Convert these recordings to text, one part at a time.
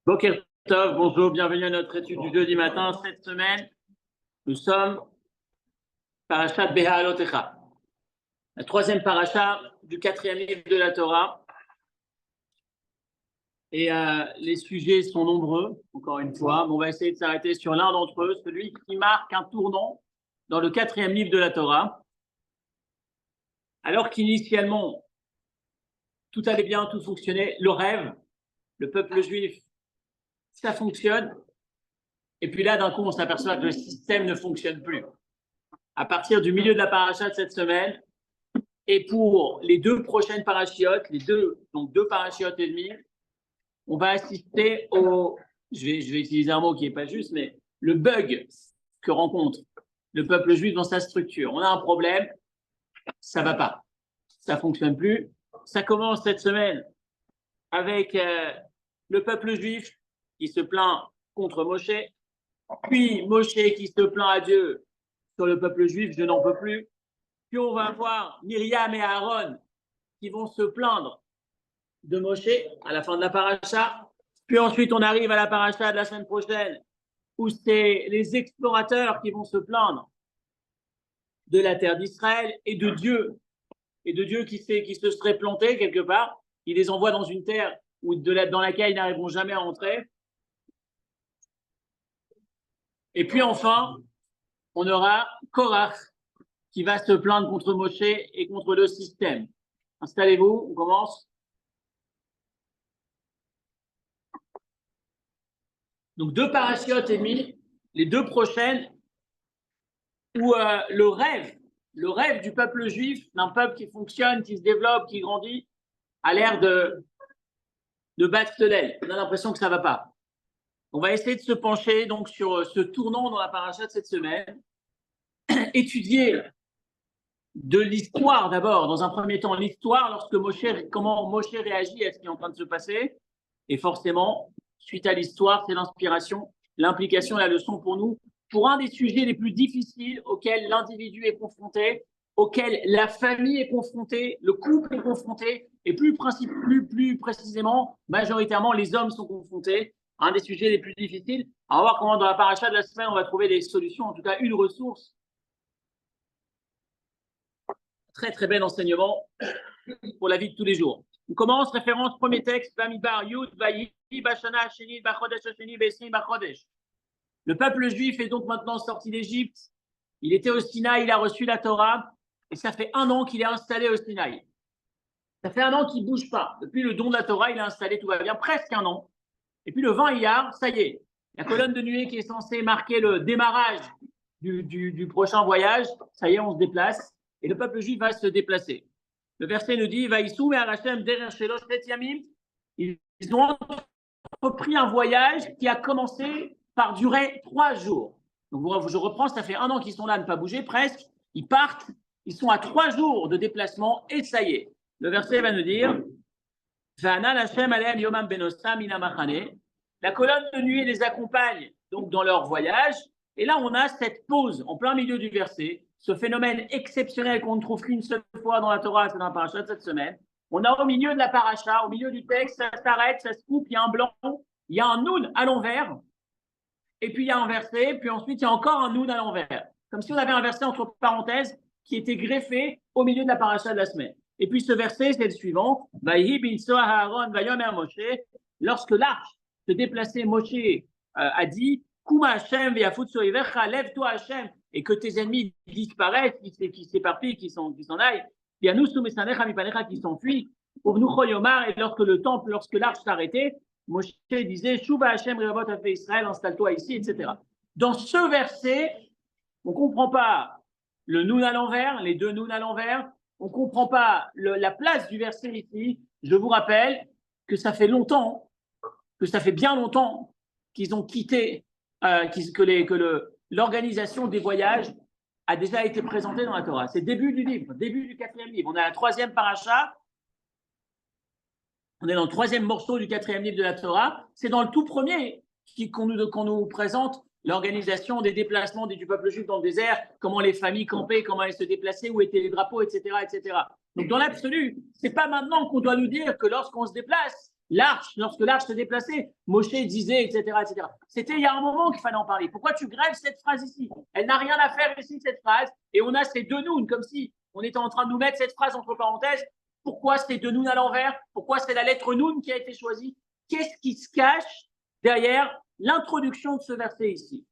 Boker Tov, bonjour, bienvenue à notre étude du jeudi matin. Cette semaine, nous sommes Parashat Beha'alotecha, la troisième paracha du quatrième livre de la Torah. Et les sujets sont nombreux, encore une fois. On va essayer de s'arrêter sur l'un d'entre eux, celui qui marque un tournant dans le quatrième livre de la Torah. Alors qu'initialement, tout allait bien, tout fonctionnait, le rêve, le peuple juif, ça fonctionne. Et puis là, d'un coup, on s'aperçoit que le système ne fonctionne plus. À partir du milieu de la paracha de cette semaine, et pour les deux prochaines parachiotes, donc deux parachiotes et demi, on va assister au, je vais utiliser un mot qui n'est pas juste, mais le bug que rencontre le peuple juif dans sa structure. On a un problème, ça ne va pas, ça ne fonctionne plus. Ça commence cette semaine avec le peuple juif qui se plaint contre Moshe, puis Moshe qui se plaint à Dieu sur le peuple juif, je n'en peux plus. Puis on va voir Myriam et Aaron qui vont se plaindre de Moshe à la fin de la paracha. Puis ensuite, on arrive à la paracha de la semaine prochaine où c'est les explorateurs qui vont se plaindre de la terre d'Israël et de Dieu qui se serait planté quelque part. Il les envoie dans une terre dans laquelle ils n'arriveront jamais à entrer. Et puis enfin, on aura Korach qui va se plaindre contre Moshe et contre le système. Installez-vous, on commence. Donc deux parachiotes et demi, les deux prochaines, où le rêve du peuple juif, d'un peuple qui fonctionne, qui se développe, qui grandit, a l'air de battre de l'aile. On a l'impression que ça ne va pas. On va essayer de se pencher donc sur ce tournant dans la paracha de cette semaine, étudier de l'histoire d'abord, dans un premier temps, l'histoire comment Moshe réagit à ce qui est en train de se passer. Et forcément, suite à l'histoire, c'est l'inspiration, l'implication et la leçon pour nous, pour un des sujets les plus difficiles auxquels l'individu est confronté, auxquels la famille est confrontée, le couple est confronté, et plus précisément, majoritairement, les hommes sont confrontés. Un des sujets les plus difficiles. On va voir comment dans la paracha de la semaine, on va trouver des solutions, en tout cas une ressource. Très, très bel enseignement pour la vie de tous les jours. On commence, référence, premier texte, Bamidbar, Yud, Vayi, Bashana, Sheni, Bachodesh, Sheni, Besni, Bachodesh. Le peuple juif est donc maintenant sorti d'Égypte. Il était au Sinaï, il a reçu la Torah, et ça fait 1 an qu'il est installé au Sinaï. Ça fait 1 an qu'il ne bouge pas. Depuis le don de la Torah, il est installé, tout va bien, presque 1 an. Et puis le 20 Iyar, ça y est, la colonne de nuée qui est censée marquer le démarrage du prochain voyage, ça y est, on se déplace, et le peuple juif va se déplacer. Le verset nous dit, ils ont repris un voyage qui a commencé par durer 3 jours. Donc je reprends, ça fait 1 an qu'ils sont là à ne pas bouger, presque. Ils partent, ils sont à 3 jours de déplacement, et ça y est. Le verset va nous dire, la colonne de nuée les accompagne donc dans leur voyage. Et là, on a cette pause en plein milieu du verset, ce phénomène exceptionnel qu'on ne trouve qu'une seule fois dans la Torah, c'est dans la paracha de cette semaine. On a au milieu de la paracha, au milieu du texte, ça s'arrête, ça se coupe, il y a un blanc, il y a un noun à l'envers, et puis il y a un verset, puis ensuite il y a encore un noun à l'envers. Comme si on avait un verset entre parenthèses qui était greffé au milieu de la paracha de la semaine. Et puis ce verset, c'est le suivant. Lorsque l'arche se déplaçait, Moshe a dit, Kuma Hashem lève-toi Hashem, et que tes ennemis disparaissent, qui s'éparpillent, qui s'en aillent. Qui s'enfuient. Et lorsque l'arche s'arrêtait, Moshe disait, Shuba Hashem Revot Afei Israël, installe-toi ici, etc. Dans ce verset, on ne comprend pas le noun à l'envers, les deux nouns à l'envers. On ne comprend pas la place du verset ici. Je vous rappelle que ça fait longtemps, que ça fait bien longtemps qu'ils ont quitté, que l'organisation des voyages a déjà été présentée dans la Torah. C'est début du livre, début du 4e livre. On est à la 3e paracha. On est dans le 3e morceau du 4e livre de la Torah. C'est dans le tout premier qu'on nous présente l'organisation des déplacements du peuple juif dans le désert, comment les familles campaient, comment elles se déplaçaient, où étaient les drapeaux, etc., etc. Donc, dans l'absolu, ce n'est pas maintenant qu'on doit nous dire que lorsqu'on se déplace, l'arche, lorsque l'arche se déplaçait, Moshe disait, etc., etc. C'était il y a un moment qu'il fallait en parler. Pourquoi tu grèves cette phrase ici? Elle n'a rien à faire ici, cette phrase. Et on a ces deux nouns, comme si on était en train de nous mettre cette phrase entre parenthèses. Pourquoi c'est deux nouns à l'envers? Pourquoi c'est la lettre noun qui a été choisie? Qu'est-ce qui se cache derrière l'introduction de ce verset ici?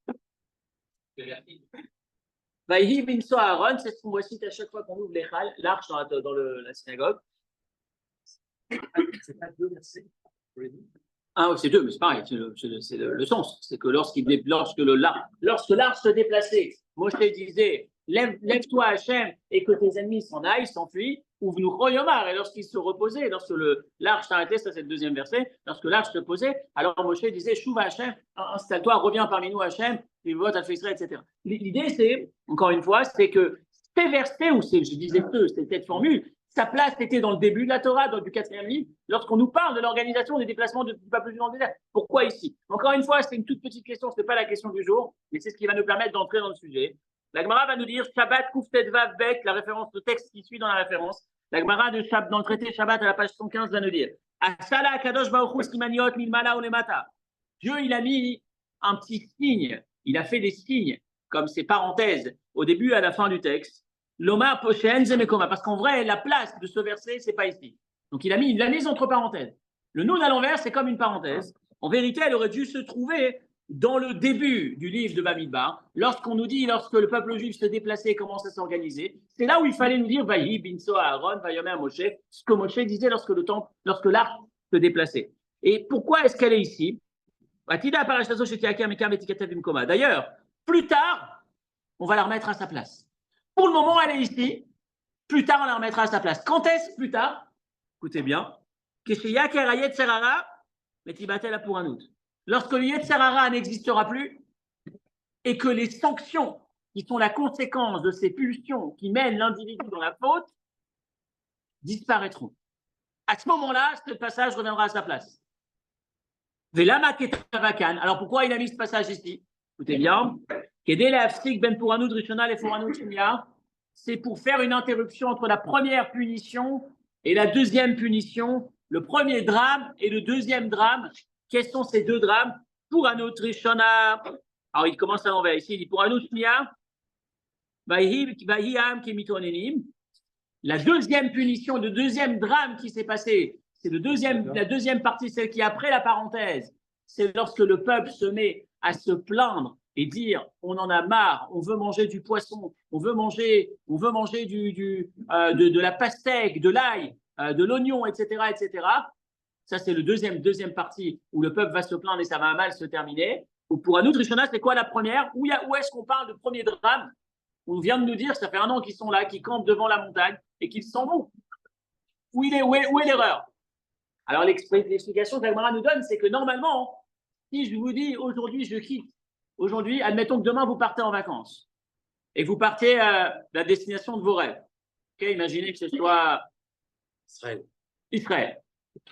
Vaïhi binso Aaron, c'est ce qu'on cite à chaque fois qu'on ouvre l'arche dans la synagogue. C'est pas deux versets. Ah oui, c'est deux, mais c'est pareil, c'est le sens. C'est que lorsque l'arche se déplaçait, Moshe disait lève-toi Hachem et que tes ennemis s'en aillent, s'enfuient, ou nous royomar. Et lorsqu'il se reposait, lorsque l'arche s'arrêtait, ça c'est le deuxième verset, lorsque l'arche se posait, alors Moshe disait Chouva Hachem, installe-toi, reviens parmi nous Hachem, et vote à Israël, etc. L'idée c'est, encore une fois, c'est que ces versets, ou je disais peu, cette formule, sa place était dans le début de la Torah, du 4e livre, lorsqu'on nous parle de l'organisation des déplacements du peuple juif dans le désert. Pourquoi ici? Encore une fois, c'est une toute petite question, ce n'est pas la question du jour, mais c'est ce qui va nous permettre d'entrer dans le sujet. La Gemara va nous dire Shabbat Kuftet Vav Bet, la référence, le texte qui suit dans la référence. La Gemara dans le traité Shabbat à la page 115 va nous dire Asala Kadosh Baruch Hu Skimaniot Milmala Olemata. Dieu, il a mis un petit signe, il a fait des signes, comme ces parenthèses, au début et à la fin du texte. Loma Poshen Zemekoma, parce qu'en vrai, la place de ce verset, c'est pas ici. Donc il l'a mise entre parenthèses. Le nun à l'envers, c'est comme une parenthèse. En vérité, elle aurait dû se trouver dans le début du livre de Bamidbar, lorsqu'on nous dit, lorsque le peuple juif se déplaçait et commence à s'organiser, c'est là où il fallait nous dire Vaïhi, Binso, Aaron, Vayomer, Moshe, ce que Moshe disait lorsque l'arche se déplaçait. Et pourquoi est-ce qu'elle est ici? D'ailleurs, plus tard, on va la remettre à sa place. Pour le moment, elle est ici. Plus tard, on la remettra à sa place. Quand est-ce plus tard? Écoutez bien. Lorsque le Yetzer Hara n'existera plus et que les sanctions qui sont la conséquence de ces pulsions qui mènent l'individu dans la faute disparaîtront. À ce moment-là, ce passage reviendra à sa place. Alors pourquoi il a mis ce passage ici? Écoutez bien. C'est pour faire une interruption entre la première punition et la deuxième punition, le premier drame et le deuxième drame. Quels sont ces deux drames? Pour Anut Rishona, alors il commence à l'envers ici, il dit pour Anut Shnia, la deuxième punition, le deuxième drame qui s'est passé, c'est la deuxième partie, celle qui est après la parenthèse, c'est lorsque le peuple se met à se plaindre et dire on en a marre, on veut manger du poisson, on veut manger de la pastèque, de l'ail, de l'oignon, etc., etc. Ça, c'est le deuxième partie où le peuple va se plaindre et ça va mal se terminer. Ou pour Anut Rishona, c'est quoi la première? Où est-ce qu'on parle de premier drame? On vient de nous dire, ça fait un an qu'ils sont là, qu'ils campent devant la montagne et qu'ils s'en vont. Où est l'erreur? Alors, l'explication que l'Agmara nous donne, c'est que normalement, si je vous dis aujourd'hui, je quitte, aujourd'hui, admettons que demain, vous partez en vacances et que vous partez à la destination de vos rêves. Okay, imaginez que ce soit Israël.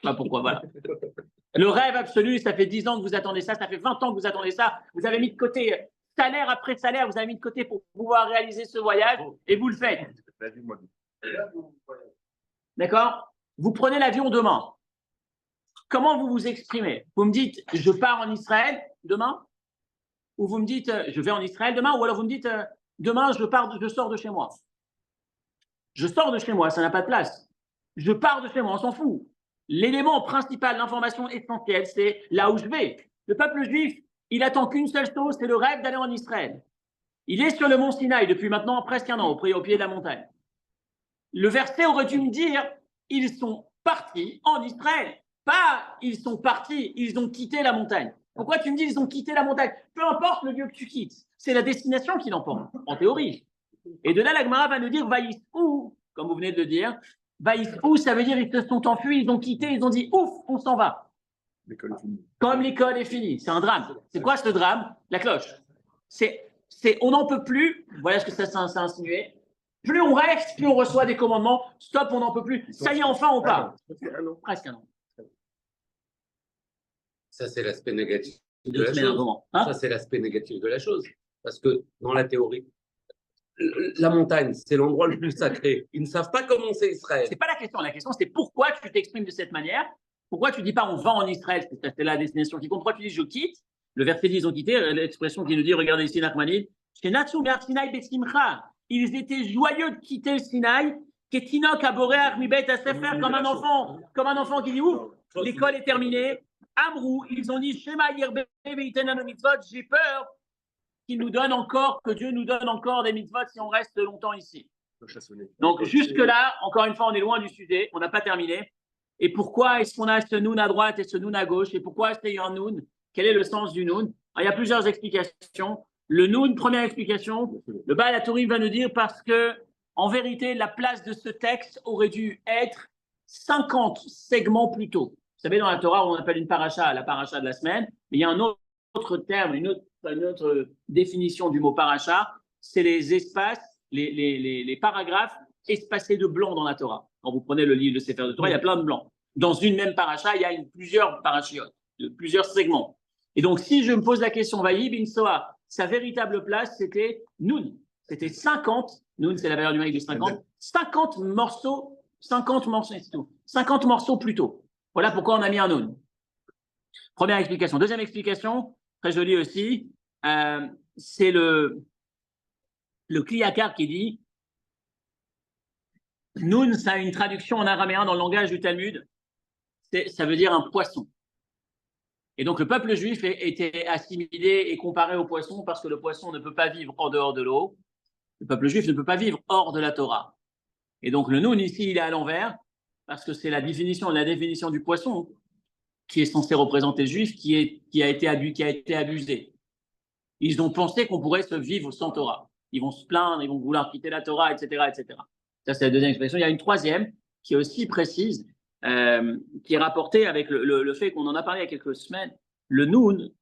Pas pourquoi, voilà. Le rêve absolu, ça fait 10 ans que vous attendez ça, ça fait 20 ans que vous attendez ça. Vous avez mis de côté salaire après salaire, vous avez mis de côté pour pouvoir réaliser ce voyage et vous le faites. D'accord? Vous prenez l'avion demain. Comment vous vous exprimez? Vous me dites, je pars en Israël demain? Ou vous me dites, je vais en Israël demain? Ou alors vous me dites, demain, je sors de chez moi. Je sors de chez moi, ça n'a pas de place. Je pars de chez moi, on s'en fout. L'élément principal, l'information essentielle, c'est là où je vais. Le peuple juif, il attend qu'une seule chose, c'est le rêve d'aller en Israël. Il est sur le mont Sinaï depuis maintenant presque un an, au pied de la montagne. Le verset aurait dû me dire, ils sont partis en Israël. Pas, ils sont partis, ils ont quitté la montagne. Pourquoi tu me dis, ils ont quitté la montagne? Peu importe le lieu que tu quittes, c'est la destination qui l'emporte, en théorie. Et de là, la Gemara va nous dire, Vaïsou, comme vous venez de le dire, Vaïsou, ça veut dire ils se sont enfuis, ils ont quitté, ils ont dit, ouf, on s'en va. Comme l'école est finie, c'est un drame. C'est quoi ce drame? La cloche. On n'en peut plus, voilà ce que ça s'est insinué. Plus on reste, plus on reçoit des commandements. Stop, on n'en peut plus. Ça y est, enfin, on part. Presque un an. Ça, c'est l'aspect négatif de la chose. Ça, c'est l'aspect négatif de la chose. Parce que dans la théorie, la montagne, c'est l'endroit le plus sacré. Ils ne savent pas comment c'est Israël. Ce n'est pas la question. La question, c'est pourquoi tu t'exprimes de cette manière. Pourquoi tu ne dis pas on va en Israël, c'est la destination qui compte. Pourquoi tu dis je quitte? Le verset dit ils ont quitté, l'expression qui nous dit, regardez ici, Nachmanid, ils étaient joyeux de quitter le Sinaï, comme un enfant qui dit ouf, l'école est terminée. Amrou, ils ont dit Shema Yirbe ve'iten mitzvot, j'ai peur qu'il nous donne encore, que Dieu nous donne encore des mitzvot si on reste longtemps ici. Donc jusque-là, encore une fois, on est loin du sujet, on n'a pas terminé. Et pourquoi est-ce qu'on a ce noun à droite et ce noun à gauche? Et pourquoi c'est un noun? Quel est le sens du noun? Il y a plusieurs explications. Le noun, première explication, le Baal HaTurim va nous dire parce que, en vérité, la place de ce texte aurait dû être 50 segments plus tôt. Vous savez, dans la Torah, on appelle une paracha la paracha de la semaine, mais il y a un autre terme, une autre définition du mot paracha, c'est les espaces, les paragraphes espacés de blanc dans la Torah. Quand vous prenez le livre de Sefer de Torah, il y a plein de blancs. Dans une même paracha, il y a plusieurs parachiotes, plusieurs segments. Et donc, si je me pose la question, Vaïe bin Soa, sa véritable place, c'était Noun. C'était 50, Noun, c'est la valeur numérique de 50 morceaux, c'est tout. 50 morceaux plus tôt. Voilà pourquoi on a mis un Noun. Première explication. Deuxième explication, très jolie aussi, c'est le Kliyakar qui dit Noun, ça a une traduction en araméen dans le langage du Talmud, ça veut dire un poisson. Et donc le peuple juif était assimilé et comparé au poisson parce que le poisson ne peut pas vivre en dehors de l'eau. Le peuple juif ne peut pas vivre hors de la Torah. Et donc le Noun ici, il est à l'envers parce que c'est la définition du poisson qui est censé représenter le juif qui a été abusé. Ils ont pensé qu'on pourrait se vivre sans Torah. Ils vont se plaindre, ils vont vouloir quitter la Torah, etc., etc. Ça, c'est la deuxième expression. Il y a une troisième qui est aussi précise, qui est rapportée avec le fait qu'on en a parlé il y a quelques semaines. Le Noun,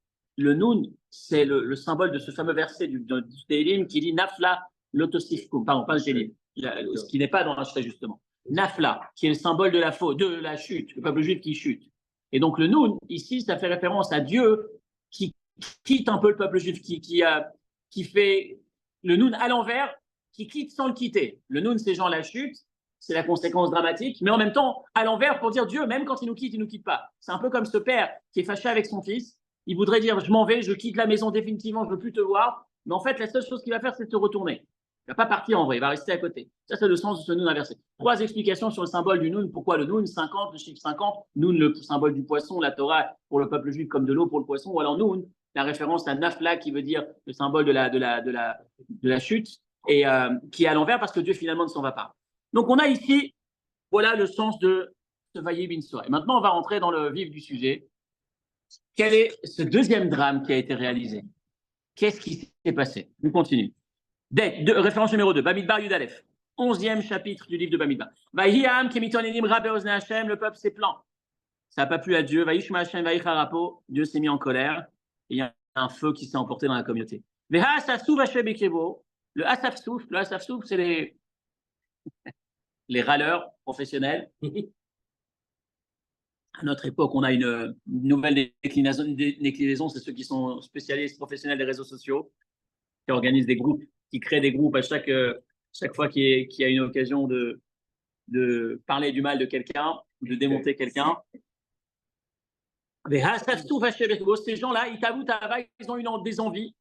c'est le symbole de ce fameux verset du Tehillim qui dit Nafla lotosifkum. Pardon, pas le Tehillim, ce qui n'est pas dans la justement. Nafla, qui est le symbole de la faute, de la chute, le peuple juif qui chute. Et donc le Noun, ici, ça fait référence à Dieu qui quitte un peu le peuple juif, qui fait le Noun à l'envers, qui quitte sans le quitter. Le Noun, c'est genre la chute, c'est la conséquence dramatique, mais en même temps, à l'envers pour dire Dieu, même quand il nous quitte pas. C'est un peu comme ce père qui est fâché avec son fils. Il voudrait dire, je m'en vais, je quitte la maison définitivement, je veux plus te voir. Mais en fait, la seule chose qu'il va faire, c'est te retourner. Il va pas partir en vrai, il va rester à côté. Ça, c'est le sens de ce Noun inversé. 3 explications sur le symbole du Noun. Pourquoi le Noun 50, le chiffre 50, Noun, le symbole du poisson, la Torah pour le peuple juif comme de l'eau pour le poisson, ou alors Noun, la référence à Nafla qui veut dire le symbole de la chute, et qui est à l'envers parce que Dieu finalement ne s'en va pas. Donc on a ici, voilà le sens de ce Vaïe bin Soa. Et maintenant on va rentrer dans le vif du sujet. Quel est ce deuxième drame qui a été réalisé? Qu'est-ce qui s'est passé? On continue. Référence numéro 2, Bamidbar Yudalef, 11e chapitre du livre de Bamidbar. Le peuple s'est plaint. Ça n'a pas plu à Dieu. Dieu s'est mis en colère. Et il y a un feu qui s'est emporté dans la communauté. Le Asafsouf, c'est les râleurs professionnels. À notre époque, on a une nouvelle déclinaison, c'est ceux qui sont spécialistes professionnels des réseaux sociaux, qui organisent des groupes, qui créent des groupes à chaque fois qu'il y a une occasion de parler du mal de quelqu'un, de démonter quelqu'un. Ces gens-là, ils ont eu des envies.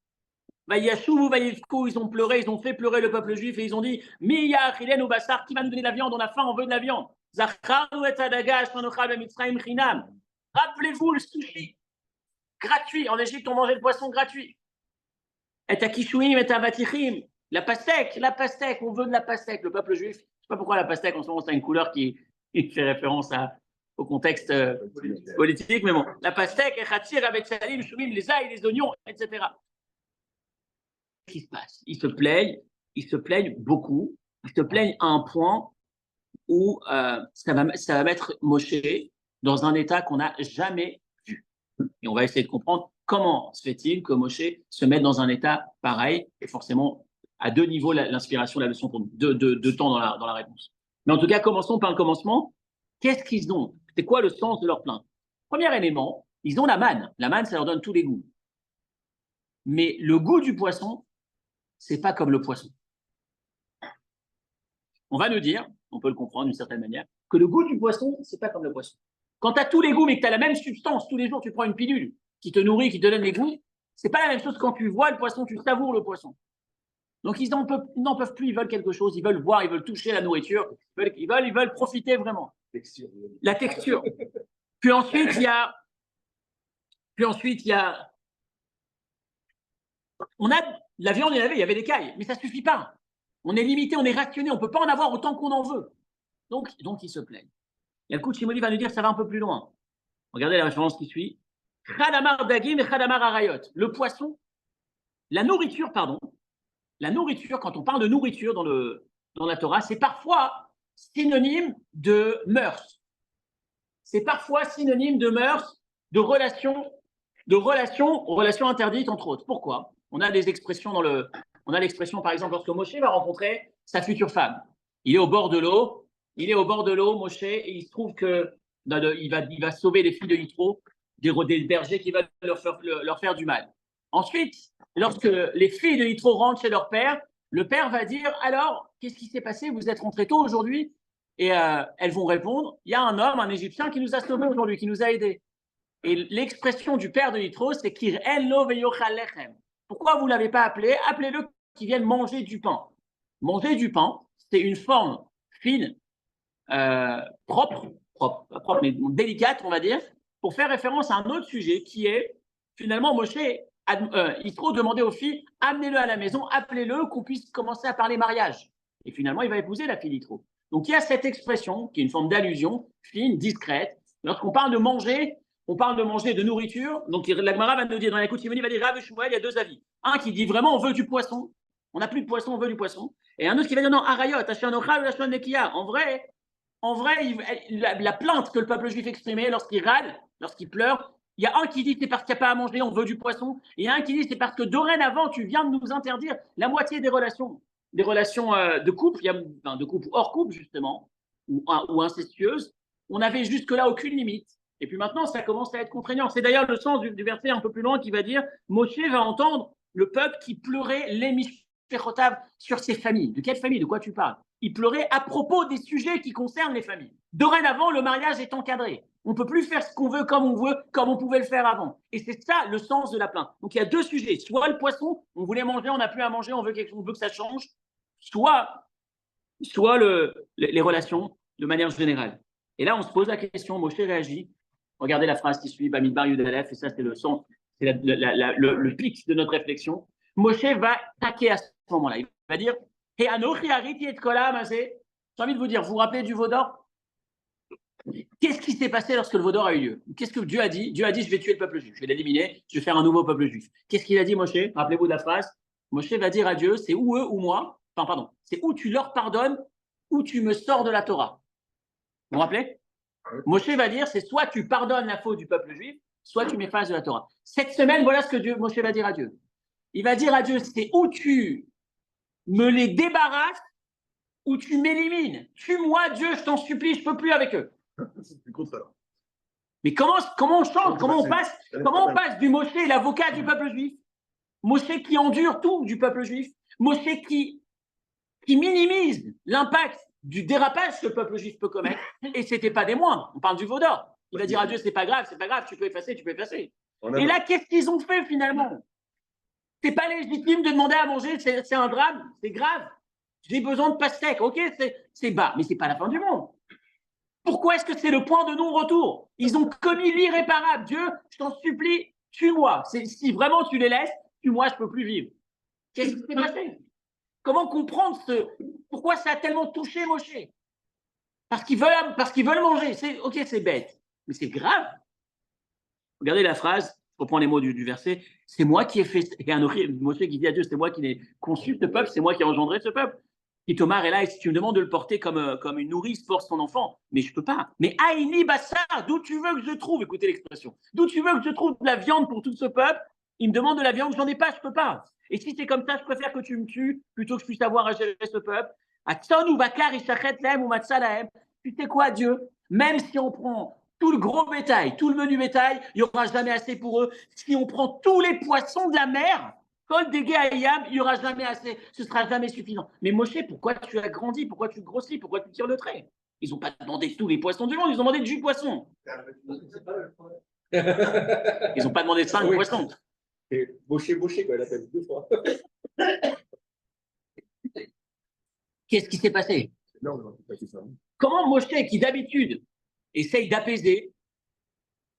Ils ont pleuré, ils ont fait pleurer le peuple juif et ils ont dit qui va nous donner de la viande? On a faim, on veut de la viande. Rappelez-vous le sushi gratuit. En Égypte, on mangeait le poisson gratuit. Et à Kishouim, et à Vatichim. La pastèque, on veut de la pastèque. Le peuple juif, je ne sais pas pourquoi la pastèque, en ce moment, c'est une couleur qui fait référence au contexte politique, mais bon. La pastèque, avec salim, choumim, les ail, les oignons, etc. Qu'est-ce qui se passe? Ils se plaignent beaucoup. Ils se plaignent à un point où ça va mettre Moshe dans un état qu'on n'a jamais vu. Et on va essayer de comprendre comment se fait-il que Moshe se mette dans un état pareil, et forcément à 2 niveaux l'inspiration, la leçon pour nous, 2 temps dans la réponse. Mais en tout cas, commençons par le commencement. Qu'est-ce qu'ils ont? C'est quoi le sens de leur plainte? Premier élément, ils ont la manne. La manne, ça leur donne tous les goûts. Mais le goût du poisson, c'est pas comme le poisson. On va nous dire, on peut le comprendre d'une certaine manière, que le goût du poisson, c'est pas comme le poisson. Quand tu as tous les goûts, mais que tu as la même substance, tous les jours, tu prends une pilule qui te nourrit, qui te donne les goûts, c'est pas la même chose quand tu vois le poisson, tu savoures le poisson. Donc, ils n'en peuvent plus, ils veulent quelque chose, ils veulent voir, ils veulent toucher la nourriture, ils veulent profiter vraiment. La texture. Puis ensuite, il y a. On a la viande, il y avait des cailles, mais ça ne suffit pas. On est limité, on est rationné, on ne peut pas en avoir autant qu'on en veut. Donc ils se plaignent. Et le coach Shimoni va nous dire que ça va un peu plus loin. Regardez la référence qui suit. Khadamar dagim et khadamar arayot. Le poisson, la nourriture, quand on parle de nourriture dans la Torah, c'est parfois synonyme de mœurs. C'est parfois synonyme de mœurs, de relations interdites, entre autres. Pourquoi? On a des expressions on a l'expression, par exemple, lorsque Moshe va rencontrer sa future femme. Il est au bord de l'eau, Moshe, et il se trouve que il va sauver les filles de Yitro, des bergers qui veulent leur faire du mal. Ensuite, lorsque les filles de Yitro rentrent chez leur père, le père va dire « Alors, qu'est-ce qui s'est passé? Vous êtes rentrés tôt aujourd'hui ?» Et elles vont répondre « Il y a un homme, un Égyptien, qui nous a sauvés aujourd'hui, qui nous a aidés. » Et l'expression du père de Yitro, c'est « Kir'en lo veyochal lechem ». Pourquoi vous ne l'avez pas appelé? Appelez-le qui vienne manger du pain. Manger du pain, c'est une forme fine, propre, mais délicate, on va dire, pour faire référence à un autre sujet qui est, finalement, Moshe, Yitro demandait aux filles, amenez-le à la maison, appelez-le, qu'on puisse commencer à parler mariage. Et finalement, il va épouser la fille d'Yitro. Donc, il y a cette expression, qui est une forme d'allusion, fine, discrète. Lorsqu'on parle de manger, on parle de manger, de nourriture. Donc, la Gemara va nous dire, dans la Koutsimoni, va dire, Rav et Shmuel, il y a deux avis. Un qui dit vraiment, on veut du poisson. On n'a plus de poisson, on veut du poisson. Et un autre qui va dire, non, Arayot, Hashanocha ou Hashon Nekia. En vrai, la plainte que le peuple juif exprimait lorsqu'il râle, lorsqu'il pleure, il y a un qui dit c'est parce qu'il n'y a pas à manger, on veut du poisson. Et il y a un qui dit c'est parce que dorénavant, tu viens de nous interdire la moitié des relations de couple, de couple hors couple, justement, ou incestueuses. On n'avait jusque-là aucune limite. Et puis maintenant, ça commence à être contraignant. C'est d'ailleurs le sens du verset un peu plus loin qui va dire Moshe va entendre le peuple qui pleurait l'émichpechotav sur ses familles. De quelle famille? De quoi tu parles? Il pleurait à propos des sujets qui concernent les familles. Dorénavant, le mariage est encadré. On ne peut plus faire ce qu'on veut, comme on pouvait le faire avant. Et c'est ça le sens de la plainte. Donc il y a deux sujets. Soit le poisson, on voulait manger, on n'a plus à manger, on veut que ça change. Soit les relations de manière générale. Et là, on se pose la question, Moshe réagit. Regardez la phrase qui suit, Bamidbar Yudalef, et ça c'est le sens, c'est le pic de notre réflexion. Moshe va taquer à ce moment-là. Il va dire j'ai envie de vous dire, vous vous rappelez du veau d'or? Qu'est-ce qui s'est passé lorsque le veau d'or a eu lieu? Qu'est-ce que Dieu a dit? Dieu a dit, je vais tuer le peuple juif, je vais l'éliminer, je vais faire un nouveau peuple juif. Qu'est-ce qu'il a dit, Moshe? Rappelez-vous de la phrase. Moshe va dire à Dieu, c'est ou eux ou moi, c'est où tu leur pardonnes, ou tu me sors de la Torah. Vous vous rappelez? Moshe va dire, c'est soit tu pardonnes la faute du peuple juif, soit tu m'effaces de la Torah. Cette semaine, voilà ce que Moshe va dire à Dieu. Il va dire à Dieu, c'est où tu me les débarrasses ou tu m'élimines. Tue-moi, Dieu, je t'en supplie, je ne peux plus avec eux. Mais comment on change? Comment on passe du Moshe, l'avocat du peuple juif? Moshe qui endure tout du peuple juif. Moshe qui minimise l'impact du dérapage que le peuple juif peut commettre. Et ce n'était pas des moindres. On parle du veau d'or. Il va dire à Dieu, c'est pas grave, tu peux effacer. Et là, qu'est-ce qu'ils ont fait finalement? C'est pas légitime de demander à manger, c'est un drame, c'est grave. J'ai besoin de pastèque, ok, c'est bas, mais c'est pas la fin du monde. Pourquoi est-ce que c'est le point de non-retour? Ils ont commis l'irréparable. Dieu, je t'en supplie, tue-moi. Si vraiment tu les laisses, tue-moi, je peux plus vivre. Qu'est-ce qui s'est passé? Comment comprendre pourquoi ça a tellement touché Moshe? Parce qu'ils veulent manger. C'est bête, mais c'est grave. Regardez la phrase. Je reprends les mots du verset, c'est moi qui ai fait, et un Moshe qui dit à Dieu, c'est moi qui ai conçu ce peuple, c'est moi qui ai engendré ce peuple. Et Tomar est là, et si tu me demandes de le porter comme une nourrice porte son enfant, mais je ne peux pas. Mais Aïni Bassar, d'où tu veux que je trouve, écoutez l'expression, d'où tu veux que je trouve de la viande pour tout ce peuple, il me demande de la viande, je n'en ai pas, je ne peux pas. Et si c'est comme ça, je préfère que tu me tues, plutôt que je puisse avoir à gérer ce peuple. Atson ou Bakar, Ishachet Lahem ou Matsalahem. Tu sais quoi, Dieu? Même si on prend tout le gros bétail, tout le menu bétail, il n'y aura jamais assez pour eux. Si on prend tous les poissons de la mer, Kol Dege Ayam, il n'y aura jamais assez. Ce ne sera jamais suffisant. Mais Moshe, pourquoi tu as grandi? Pourquoi tu grossis? Pourquoi tu tires le trait? Ils n'ont pas demandé tous les poissons du monde, ils ont demandé du poisson. Ils n'ont pas demandé 5 poissons. Boucher, quoi, elle appelle 2 fois. Qu'est-ce qui s'est passé? Comment Moshe, qui d'habitude essaye d'apaiser,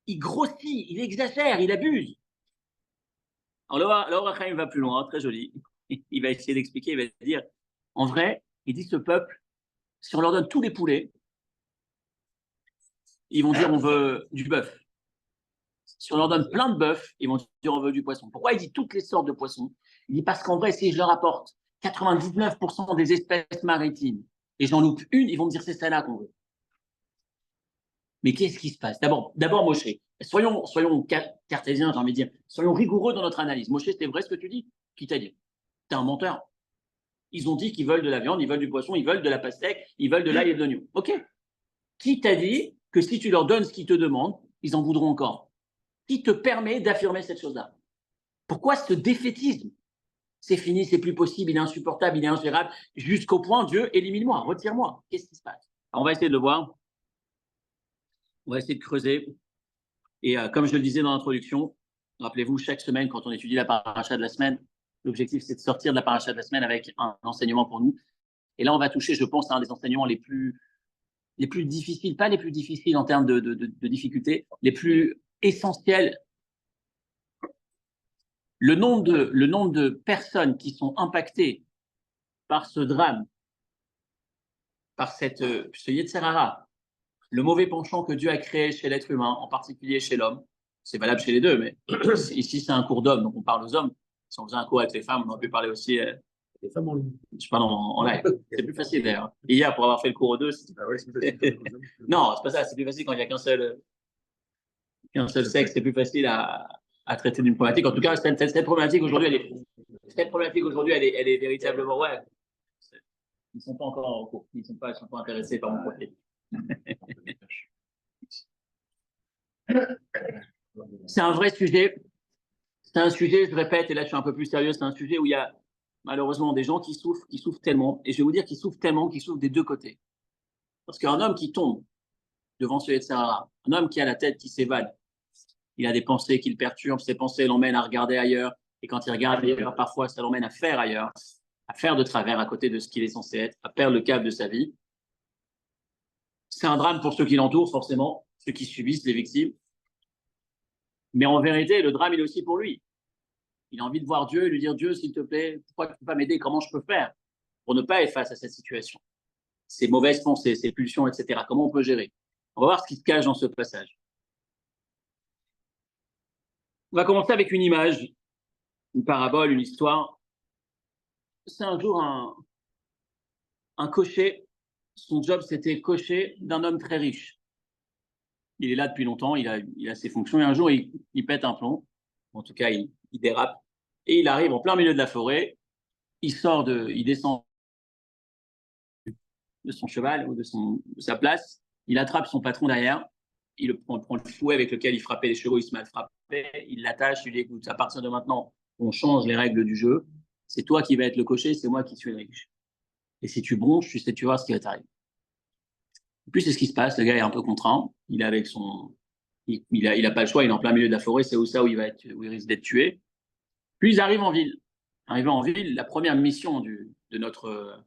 il grossit, il exagère, il abuse. Alors là, Rachaim va plus loin, très joli. Il va essayer d'expliquer, il va dire, en vrai, il dit ce peuple, si on leur donne tous les poulets, ils vont dire on veut du bœuf. Si on leur donne plein de bœufs, ils vont dire on veut du poisson. Pourquoi il dit toutes les sortes de poissons? Il dit parce qu'en vrai, si je leur apporte 99% des espèces maritimes et j'en loupe une, ils vont me dire c'est celle-là qu'on veut. Mais qu'est-ce qui se passe? D'abord, Moshe, soyons cartésiens, j'ai envie de dire, soyons rigoureux dans notre analyse. Moshe, c'est vrai ce que tu dis? Qui t'a dit? T'es un menteur. Ils ont dit qu'ils veulent de la viande, ils veulent du poisson, ils veulent de la pastèque, ils veulent de l'ail et de l'oignon. Ok. Qui t'a dit que si tu leur donnes ce qu'ils te demandent, ils en voudront encore? Qui te permet d'affirmer cette chose-là? Pourquoi ce défaitisme? C'est fini, c'est plus possible, il est insupportable, il est ingérable, jusqu'au point, Dieu, élimine-moi, retire-moi. Qu'est-ce qui se passe? Alors, on va essayer de le voir. On va essayer de creuser. Et comme je le disais dans l'introduction, rappelez-vous, chaque semaine, quand on étudie la paracha de la semaine, l'objectif, c'est de sortir de la paracha de la semaine avec un enseignement pour nous. Et là, on va toucher, je pense, à un des enseignements les plus difficiles, pas les plus difficiles en termes de difficulté, les plus essentiels. Le nombre de personnes qui sont impactées par ce drame, par ce Yetzer Hara, le mauvais penchant que Dieu a créé chez l'être humain, en particulier chez l'homme, c'est valable chez les deux, mais ici c'est un cours d'hommes, donc on parle aux hommes. Si on faisait un cours avec les femmes, on aurait pu parler aussi Les femmes en ligne. Je parle en live. C'est plus facile d'ailleurs. Hier, pour avoir fait le cours aux deux, non, c'est pas ça, c'est plus facile quand il n'y a qu'un seul sexe, c'est plus facile à traiter d'une problématique. En tout cas, cette problématique aujourd'hui, elle est véritablement, ouais. Ils ne sont pas encore en cours, ils ne sont pas intéressés par mon profil. C'est un vrai sujet. C'est un sujet, je répète, et là je suis un peu plus sérieux, c'est un sujet où il y a malheureusement des gens qui souffrent tellement, et je vais vous dire qu'ils souffrent tellement, qu'ils souffrent des deux côtés. Parce qu'un homme qui tombe devant ce Yetzer Hara, un homme qui a la tête qui s'évade, il a des pensées qui le perturbent, ces pensées l'emmènent à regarder ailleurs, et quand il regarde ailleurs, parfois ça l'emmène à faire ailleurs, à faire de travers à côté de ce qu'il est censé être, à perdre le cap de sa vie. C'est un drame pour ceux qui l'entourent, forcément, ceux qui subissent, les victimes. Mais en vérité, le drame, il est aussi pour lui. Il a envie de voir Dieu et lui dire, Dieu, s'il te plaît, pourquoi tu ne peux pas m'aider? Comment je peux faire pour ne pas être face à cette situation? Ces mauvaises pensées, ces pulsions, etc. Comment on peut gérer? On va voir ce qui se cache dans ce passage. On va commencer avec une image, une parabole, une histoire. C'est un jour un cocher. Son job, c'était cocher d'un homme très riche. Il est là depuis longtemps, il a ses fonctions. Et un jour, il pète un plomb. En tout cas, il dérape. Et il arrive en plein milieu de la forêt. Il descend de son cheval ou de sa place. Il attrape son patron derrière. Il prend le fouet avec lequel il frappait les chevaux. Il se met à le frapper. Il l'attache. Il dit, écoute, à partir de maintenant, on change les règles du jeu. C'est toi qui vas être le cocher, c'est moi qui suis le riche. Et si tu bronches, tu vois ce qui va t'arriver. Et puis, c'est ce qui se passe. Le gars est un peu contraint. Il est avec il a pas le choix. Il est en plein milieu de la forêt. C'est où il risque d'être tué. Puis, ils arrivent en ville. Arrivant en ville, la première mission de notre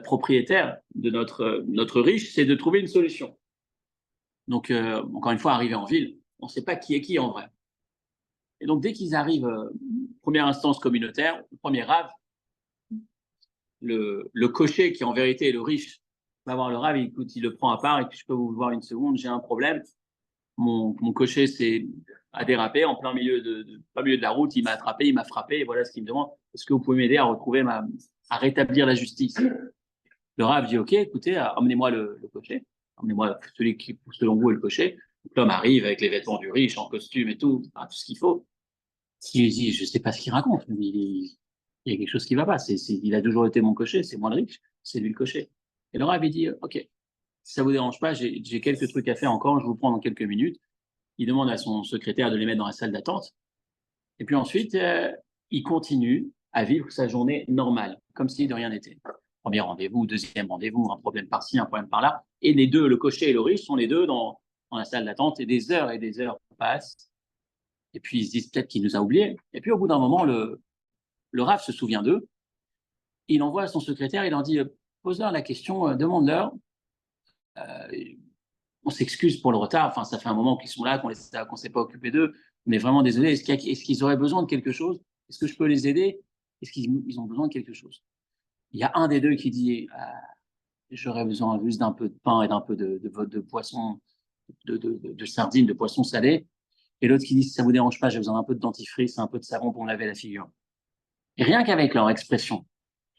propriétaire, de notre riche, c'est de trouver une solution. Donc, encore une fois, arrivé en ville, on ne sait pas qui est qui en vrai. Et donc, dès qu'ils arrivent, première instance communautaire, le premier rave, le cocher qui en vérité est le riche, va voir le rave, il le prend à part, et puis je peux vous voir une seconde, j'ai un problème. Mon cocher a dérapé en plein milieu de la route, il m'a attrapé, il m'a frappé, et voilà ce qu'il me demande. Est-ce que vous pouvez m'aider à rétablir la justice? Le rave dit, OK, écoutez, emmenez-moi le cocher, emmenez-moi celui qui, selon vous, est le cocher. Donc, l'homme arrive avec les vêtements du riche, en costume et tout ce qu'il faut. Il dit, je ne sais pas ce qu'il raconte, mais il y a quelque chose qui ne va pas. Il a toujours été mon cocher, c'est moi le riche, c'est lui le cocher. Et le rave, il dit, OK, si ça ne vous dérange pas, j'ai quelques trucs à faire encore, je vous prends dans quelques minutes. Il demande à son secrétaire de les mettre dans la salle d'attente. Et puis ensuite, il continue à vivre sa journée normale, comme si de rien n'était. Premier rendez-vous, deuxième rendez-vous, un problème par-ci, un problème par-là. Et les deux, le cocher et le riche, sont les deux dans la salle d'attente et des heures passent. Et puis ils se disent peut-être qu'il nous a oubliés. Et puis au bout d'un moment, le Rav se souvient d'eux. Il envoie à son secrétaire, il leur dit pose-leur la question, demande-leur. On s'excuse pour le retard. Enfin, ça fait un moment qu'ils sont là, qu'on ne s'est pas occupé d'eux. On est vraiment désolé. Est-ce qu'ils auraient besoin de quelque chose? Est-ce que je peux les aider? Est-ce qu'ils ont besoin de quelque chose? Il y a un des deux qui dit j'aurais besoin juste d'un peu de pain et d'un peu de poisson, de sardines, de poisson salé. Et l'autre qui dit si ça vous dérange pas, j'ai besoin d'un peu de dentifrice, un peu de savon pour me laver la figure. Et rien qu'avec leur expression,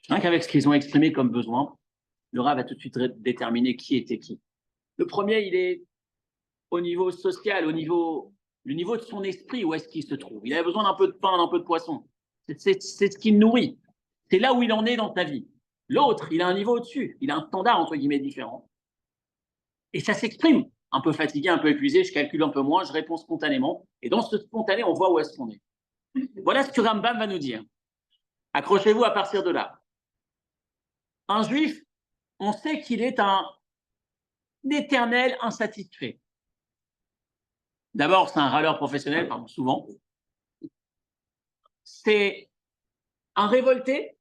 rien qu'avec ce qu'ils ont exprimé comme besoin, le Rav va tout de suite déterminer qui était qui. Le premier, il est au niveau social, le niveau de son esprit, où est-ce qu'il se trouve. Il a besoin d'un peu de pain, d'un peu de poisson. C'est ce qui le nourrit. C'est là où il en est dans ta vie. L'autre, il a un niveau au-dessus. Il a un standard, entre guillemets, différent. Et ça s'exprime. Un peu fatigué, un peu épuisé, je calcule un peu moins, je réponds spontanément. Et dans ce spontané, on voit où est-ce qu'on est. Voilà ce que Rambam va nous dire. Accrochez-vous à partir de là. Un juif, on sait qu'il est un éternel insatisfait. D'abord, c'est un râleur professionnel, pardon, souvent. C'est un révolté.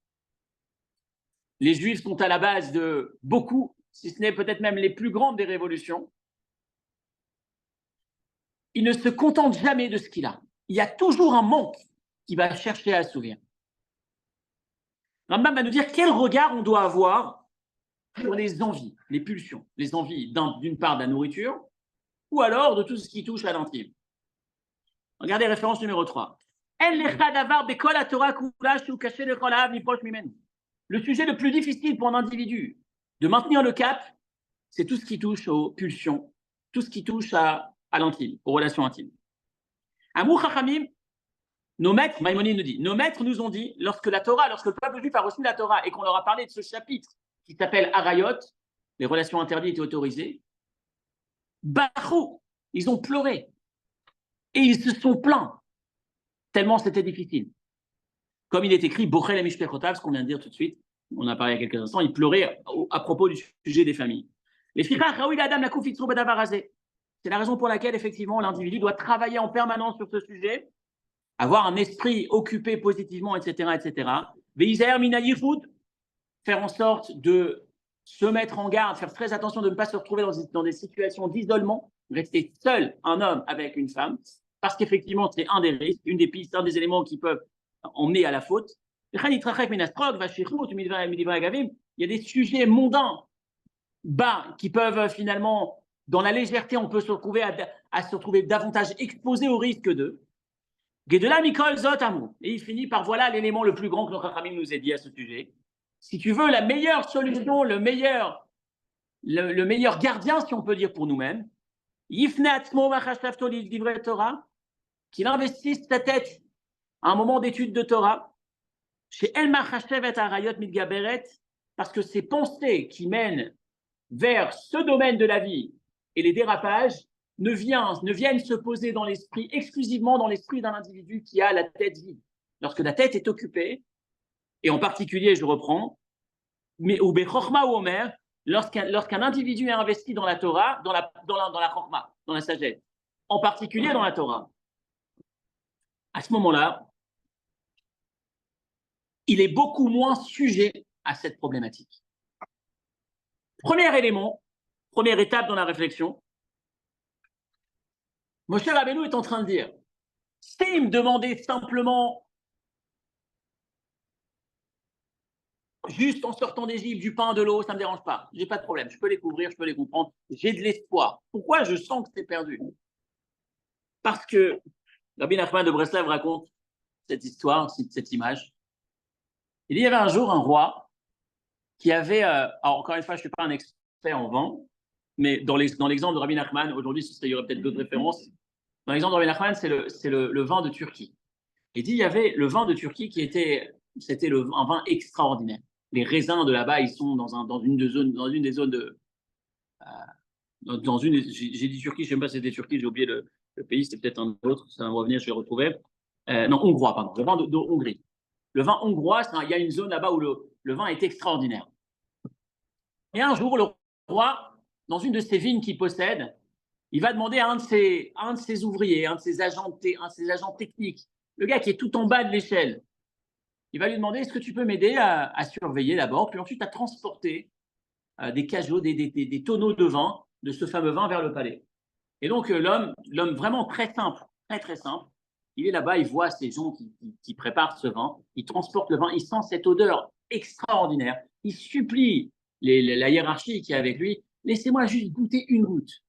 Les Juifs sont à la base de beaucoup, si ce n'est peut-être même les plus grandes des révolutions. Il ne se contente jamais de ce qu'il a. Il y a toujours un manque qui va chercher à assouvir. Rambam va nous dire quel regard on doit avoir sur les envies, les pulsions, les envies d'une part de la nourriture ou alors de tout ce qui touche à l'intime. Regardez référence numéro 3. Le sujet le plus difficile pour un individu de maintenir le cap, c'est tout ce qui touche aux pulsions, tout ce qui touche à l'intime, aux relations intimes. Amou Chachamim, nos maîtres, Maïmonide nous dit, nos maîtres nous ont dit, lorsque le peuple juif a reçu la Torah et qu'on leur a parlé de ce chapitre qui s'appelle Arayot, les relations interdites et autorisées, Bachou, ils ont pleuré et ils se sont plaints tellement c'était difficile. Comme il est écrit, Bochel et Mishpechotav, ce qu'on vient de dire tout de suite, on a parlé il y a quelques instants, il pleurait à propos du sujet des familles. Les fichach, Raoui Adam, la Koufitsu Badavarazé. C'est la raison pour laquelle, effectivement, l'individu doit travailler en permanence sur ce sujet, avoir un esprit occupé positivement, etc., etc. Veizer Mina Yifoud, faire en sorte de se mettre en garde, faire très attention de ne pas se retrouver dans des situations d'isolement, rester seul, un homme avec une femme, parce qu'effectivement, c'est un des risques, une des pistes, un des éléments qui peuvent emmener à la faute. Il y a des sujets mondains, bas, qui peuvent finalement, dans la légèreté, on peut se retrouver à se retrouver davantage exposé au risque d'eux. Et il finit par voilà l'élément le plus grand que notre Rachamim nous ait dit à ce sujet. Si tu veux la meilleure solution, le meilleur gardien, si on peut dire pour nous-mêmes, qu'il investisse sa tête à un moment d'étude de Torah, chez El Machashevet Arayot Midgaberet, parce que ces pensées qui mènent vers ce domaine de la vie et les dérapages ne viennent se poser dans l'esprit, exclusivement dans l'esprit d'un individu qui a la tête vide. Lorsque la tête est occupée, et en particulier, je reprends, mais ou Bechorma ou Omer, lorsqu'un individu est investi dans la Torah, dans la Chorma, dans la sagesse, en particulier dans la Torah, à ce moment-là, il est beaucoup moins sujet à cette problématique. Premier élément, première étape dans la réflexion, Moshe Rabbeinu est en train de dire, s'il me demandait simplement, juste en sortant d'Égypte, du pain, de l'eau, ça ne me dérange pas, j'ai pas de problème, je peux les couvrir, je peux les comprendre, j'ai de l'espoir. Pourquoi je sens que c'est perdu? Parce que Rabbi Nachman de Breslev raconte cette histoire, cette image. Il y avait un jour un roi qui avait, alors encore une fois, je ne suis pas un expert en vin, mais dans l'exemple de Rabbi Nachman, aujourd'hui, il y aurait peut-être d'autres références. Dans l'exemple de Rabbi Nachman, c'est le vin de Turquie. Il dit il y avait le vin de Turquie c'était un vin extraordinaire. Les raisins de là-bas, ils sont dans une des zones de. J'ai dit Turquie, je ne sais même pas si c'était Turquie, j'ai oublié le pays, c'était peut-être un autre, ça va me revenir, je vais le retrouver. Non, hongrois, pardon, le vin de Hongrie. Le vin hongrois, il y a une zone là-bas où le vin est extraordinaire. Et un jour, le roi, dans une de ses vignes qu'il possède, il va demander à un de ses ouvriers, un de ses agents techniques, le gars qui est tout en bas de l'échelle, il va lui demander, est-ce que tu peux m'aider à surveiller d'abord, puis ensuite à transporter des cajots, des tonneaux de vin, de ce fameux vin vers le palais. Et donc l'homme vraiment très simple, très très simple, il est là-bas, il voit ces gens qui préparent ce vin, il transporte le vin, il sent cette odeur extraordinaire, il supplie la hiérarchie qui est avec lui, laissez-moi juste goûter une goutte.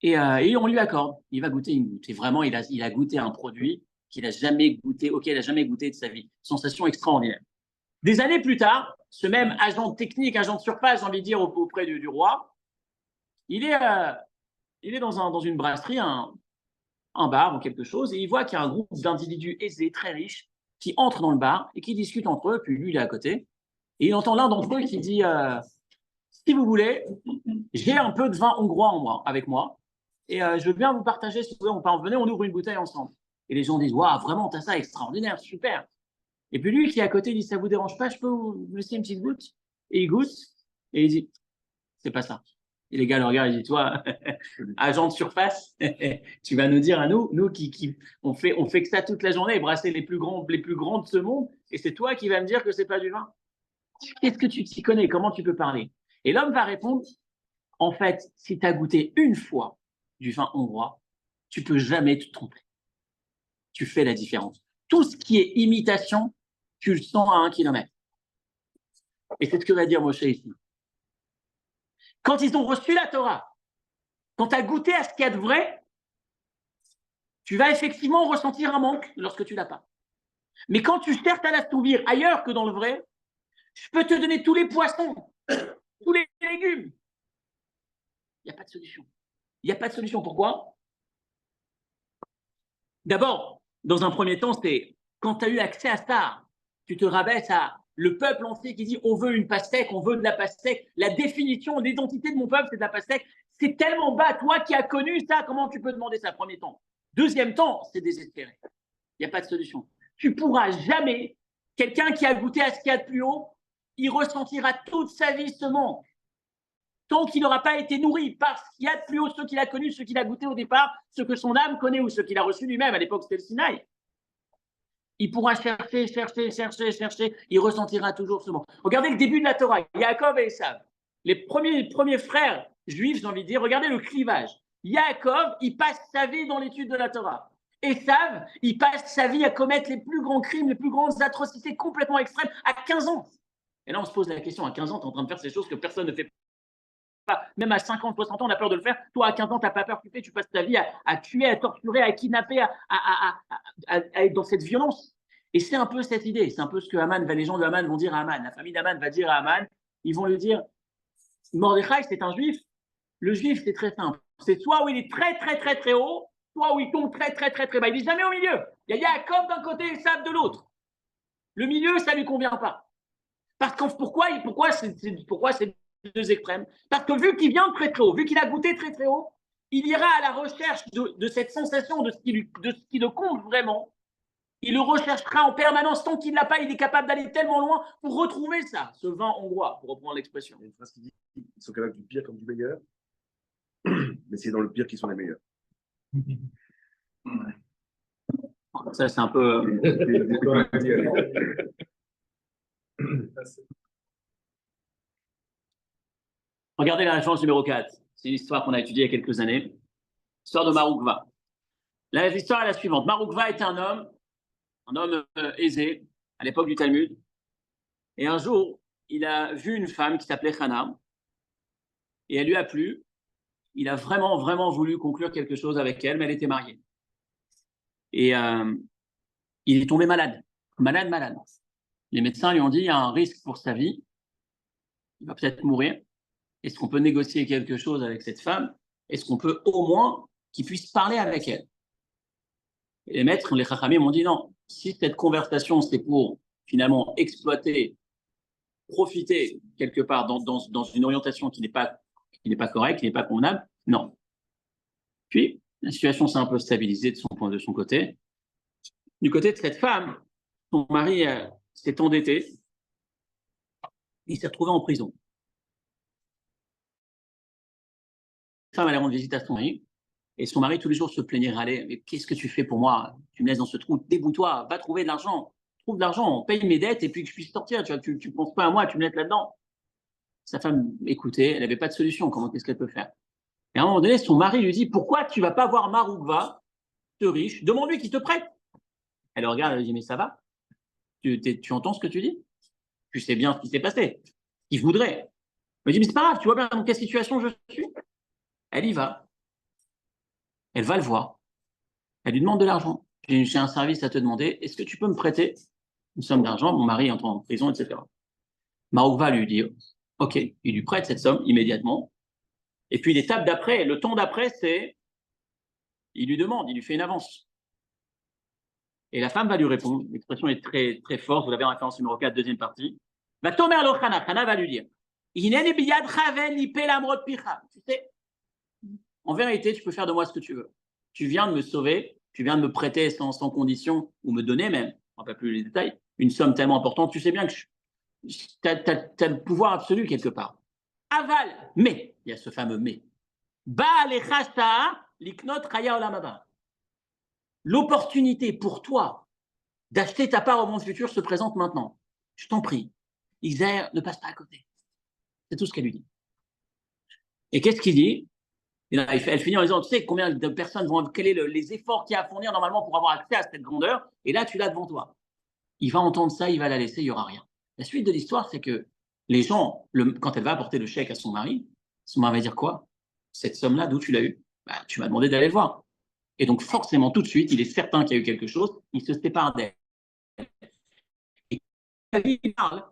Et on lui accorde, il va goûter une goutte. Et vraiment, il a goûté un produit qu'il n'a jamais goûté, auquel il n'a jamais goûté de sa vie. Sensation extraordinaire. Des années plus tard, ce même agent technique, agent de surface, j'ai envie de dire, auprès du roi, il est dans une brasserie, un bar ou quelque chose, et il voit qu'il y a un groupe d'individus aisés, très riches, qui entrent dans le bar et qui discutent entre eux, puis lui, il est à côté. Et il entend l'un d'entre eux qui dit si vous voulez, j'ai un peu de vin hongrois avec moi, et je veux bien vous partager, si vous voulez, venez, on ouvre une bouteille ensemble. Et les gens disent waouh, vraiment, t'as ça, extraordinaire, super. Et puis lui qui est à côté dit ça vous dérange pas, je peux vous laisser une petite goutte? Et il goûte, et il dit c'est pas ça. Et les gars le regardent, ils disent toi, agent de surface, tu vas nous dire à nous qui on fait que ça toute la journée, brasser les plus grands de ce monde, et c'est toi qui vas me dire que c'est pas du vin? Qu'est-ce que tu t'y connais? Comment tu peux parler? Et l'homme va répondre en fait, si tu as goûté une fois du vin hongrois, tu peux jamais te tromper. Tu fais la différence. Tout ce qui est imitation, tu le sens à 1 kilomètre. Et c'est ce que va dire Moshe ici. Quand ils ont reçu la Torah, quand tu as goûté à ce qu'il y a de vrai, tu vas effectivement ressentir un manque lorsque tu l'as pas. Mais quand tu cherches à l'assouvir ailleurs que dans le vrai, je peux te donner tous les poissons, tous les légumes. Il n'y a pas de solution. Il n'y a pas de solution. Pourquoi? D'abord, dans un premier temps, c'est quand tu as eu accès à ça, tu te rabaisses à le peuple entier qui dit on veut une pastèque, on veut de la pastèque. La définition, l'identité de mon peuple, c'est de la pastèque. C'est tellement bas. Toi qui as connu ça, comment tu peux demander ça? Premier temps. Deuxième temps, c'est désespéré. Il n'y a pas de solution. Tu pourras jamais, quelqu'un qui a goûté à ce qu'il y a de plus haut, il ressentira toute sa vie ce manque. Tant qu'il n'aura pas été nourri par ce qu'il y a de plus haut, ce qu'il a connu, ce qu'il a goûté au départ, ce que son âme connaît ou ce qu'il a reçu lui-même, à l'époque c'était le Sinaï. Il pourra chercher, il ressentira toujours ce manque. Regardez le début de la Torah, Yaakov et Esav, les premiers frères juifs, j'ai envie de dire, regardez le clivage. Yaakov, il passe sa vie dans l'étude de la Torah. Esav, il passe sa vie à commettre les plus grands crimes, les plus grandes atrocités complètement extrêmes à 15 ans. Et là, on se pose la question, à 15 ans, tu es en train de faire ces choses que personne ne fait pas. Même à 50, 60 ans, on a peur de le faire. Toi, à 15 ans, tu n'as pas peur, tu passes ta vie à tuer, à torturer, à kidnapper, à être dans cette violence. Et c'est un peu cette idée, c'est un peu ce que les gens de Haman vont dire à Haman. La famille d'Haman va dire à Haman, ils vont lui dire, Mordechai, c'est un juif. Le juif, c'est très simple. C'est soit où il est très, très, très, très haut, soit où il tombe très, très, très, très bas. Il n'est jamais au milieu. Il y a Yaakov d'un côté et Esav de l'autre. Le milieu, ça ne lui convient pas. Parce que pourquoi c'est deux extrêmes? Parce que vu qu'il vient de très très haut, vu qu'il a goûté très très haut, il ira à la recherche de cette sensation, de ce qui le compte vraiment. Il le recherchera en permanence. Tant qu'il ne l'a pas, il est capable d'aller tellement loin pour retrouver ça, ce vin hongrois, pour reprendre l'expression. Il y a une phrase qui dit qu'ils sont capables du pire comme du meilleur, mais c'est dans le pire qu'ils sont les meilleurs. Ça, c'est un peu. Regardez la référence numéro 4. C'est une histoire qu'on a étudiée il y a quelques années. L'histoire de Maroukva. L'histoire est la suivante. Maroukva était un homme aisé à l'époque du Talmud. Et un jour, il a vu une femme qui s'appelait Hana. Et elle lui a plu. Il a vraiment, vraiment voulu conclure quelque chose avec elle, mais elle était mariée. Et il est tombé malade. Malade. Les médecins lui ont dit, il y a un risque pour sa vie. Il va peut-être mourir. Est-ce qu'on peut négocier quelque chose avec cette femme? Est-ce qu'on peut au moins qu'il puisse parler avec elle? Et les maîtres, les chachamim m'ont dit non. Si cette conversation, c'est pour finalement exploiter, profiter quelque part dans une orientation qui n'est pas correcte, qui n'est pas convenable, non. Puis, la situation s'est un peu stabilisée de son côté. Du côté de cette femme, son mari s'est endetté. Il s'est retrouvé en prison. femme allait rendre visite à son mari. Et son mari, tous les jours, se plaignait, râlait. Mais qu'est-ce que tu fais pour moi? Tu me laisses dans ce trou, débrouille-toi, va trouver de l'argent. Trouve de l'argent, paye mes dettes et puis que je puisse sortir. Tu penses pas à moi, tu me laisses là-dedans. Sa femme écoutait, elle n'avait pas de solution. Qu'est-ce qu'elle peut faire? Et à un moment donné, son mari lui dit, pourquoi tu vas pas voir Maroukva, ce riche, demande-lui qu'il te prête. Elle le regarde, elle lui dit, mais ça va? Tu entends ce que tu dis? Tu sais bien ce qui s'est passé. Il voudrait. Elle me dit, mais c'est pas grave, tu vois bien dans quelle situation je suis? Elle y va. Elle va le voir. Elle lui demande de l'argent. J'ai un service à te demander. Est-ce que tu peux me prêter une somme d'argent? Mon mari entre en prison, etc. Maroukva lui dit, OK, il lui prête cette somme immédiatement. Et puis l'étape d'après, le temps d'après, c'est, il lui demande, il lui fait une avance. Et la femme va lui répondre. L'expression est très, très forte. Vous l'avez en référence numéro 4, deuxième partie. Va Tomer lo Chana. Chana va lui dire, tu sais, en vérité, tu peux faire de moi ce que tu veux. Tu viens de me sauver, tu viens de me prêter sans condition, ou me donner même, on ne rappelle plus les détails, une somme tellement importante, tu sais bien que tu as le pouvoir absolu quelque part. Aval, mais, il y a ce fameux mais. L'opportunité pour toi d'acheter ta part au monde futur se présente maintenant. Je t'en prie. Isaïe, ne passe pas à côté. C'est tout ce qu'elle lui dit. Et qu'est-ce qu'il dit? Elle finit en disant, tu sais combien de personnes vont, quels sont les efforts qu'il y a à fournir normalement pour avoir accès à cette grandeur, et là tu l'as devant toi. Il va entendre ça, il va la laisser, il n'y aura rien. La suite de l'histoire, c'est que les gens, quand elle va apporter le chèque à son mari va dire quoi? Cette somme-là, d'où tu l'as eu? Bah, tu m'as demandé d'aller le voir. Et donc forcément, tout de suite, il est certain qu'il y a eu quelque chose, il se sépare d'elle. Et il parle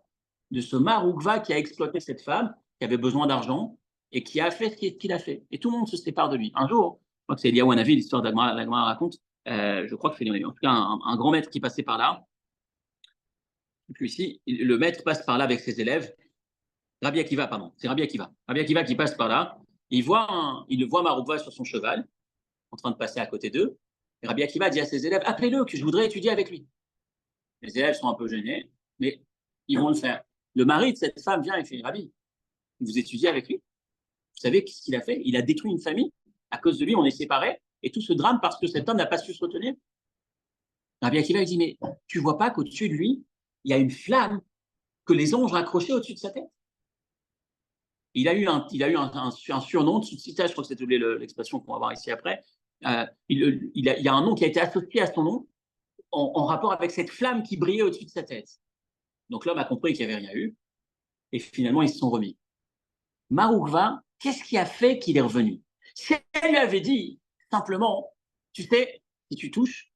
de ce Maroukva qui a exploité cette femme, qui avait besoin d'argent, et qui a fait ce qu'il a fait. Et tout le monde se sépare de lui. Un jour, je crois que c'est Eliyahu Hanavi, l'histoire d'Agma raconte, je crois que c'est en tout cas un grand maître qui passait par là. Et puis ici, le maître passe par là avec ses élèves. Rabbi Akiva, pardon, c'est Rabbi Akiva. Rabbi Akiva qui passe par là, il le voit Maroukva sur son cheval, en train de passer à côté d'eux. Et Rabbi Akiva dit à ses élèves, appelez-le, que je voudrais étudier avec lui. Les élèves sont un peu gênés, mais ils vont le faire. Le mari de cette femme vient et fait, Rabbi, vous étudiez avec lui? Vous savez ce qu'il a fait? Il a détruit une famille. À cause de lui, on est séparés. Et tout ce drame parce que cet homme n'a pas su se retenir. Rabbi Akiva dit, mais tu vois pas qu'au-dessus de lui, il y a une flamme que les anges ont accrochée au-dessus de sa tête? Il a eu un surnom, je crois que c'est l'expression qu'on va voir ici après. Il y a un nom qui a été associé à son nom en rapport avec cette flamme qui brillait au-dessus de sa tête. Donc l'homme a compris qu'il n'y avait rien eu. Et finalement, ils se sont remis. Maroukva, qu'est-ce qui a fait qu'il est revenu? Si elle lui avait dit simplement, tu sais, si tu touches,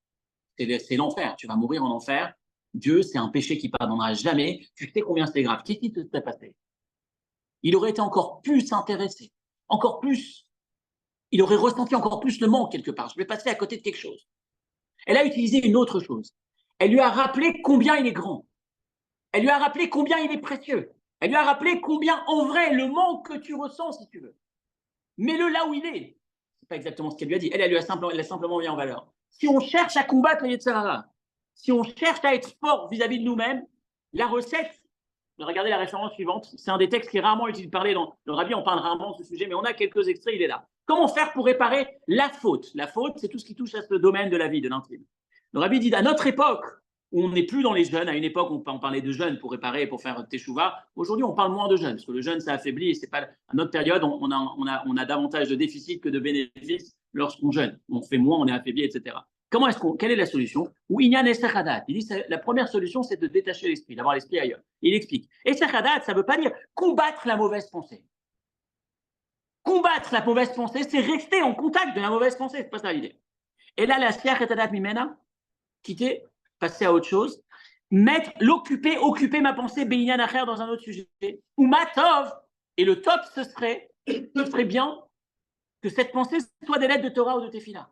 c'est l'enfer, tu vas mourir en enfer. Dieu, c'est un péché qui ne pardonnera jamais. Tu sais combien c'est grave. Qu'est-ce qui te serait passé? Il aurait été encore plus intéressé, encore plus. Il aurait ressenti encore plus le manque quelque part. Je vais passer à côté de quelque chose. Elle a utilisé une autre chose. Elle lui a rappelé combien il est grand. Elle lui a rappelé combien il est précieux. Elle lui a rappelé combien, en vrai, le manque que tu ressens, si tu veux. Mets-le là où il est. C'est pas exactement ce qu'elle lui a dit. Elle l'a simplement mis en valeur. Si on cherche à combattre le Yetzer Hara, si on cherche à être fort vis-à-vis de nous-mêmes, la recette, regardez la référence suivante, c'est un des textes qui est rarement utilisé parler dans le Rabbi, on parle rarement de ce sujet, mais on a quelques extraits, il est là. Comment faire pour réparer la faute? La faute, c'est tout ce qui touche à ce domaine de la vie, de l'intime. Le Rabbi dit, à notre époque, où on n'est plus dans les jeunes, à une époque, on parlait de jeunes pour réparer, pour faire teshuva. Aujourd'hui, on parle moins de jeunes, parce que le jeune, ça affaiblit, et c'est pas, à notre période, on a davantage de déficits que de bénéfices lorsqu'on jeûne. On fait moins, on est affaibli, etc. Quelle est la solution? Ou Inyan Esser-Hadat. Il dit, la première solution, c'est de détacher l'esprit, d'avoir l'esprit ailleurs. Il explique. Esser-Hadat, ça ne veut pas dire combattre la mauvaise pensée. Combattre la mauvaise pensée, c'est rester en contact de la mauvaise pensée. C'est pas ça l'idée. Et là, la Siach et Hadat Mimena, quitter, passer à autre chose, occuper ma pensée Beïnyan Acher dans un autre sujet. Ou Matov, et le top, ce serait bien que cette pensée soit des lettres de Torah ou de Tefila.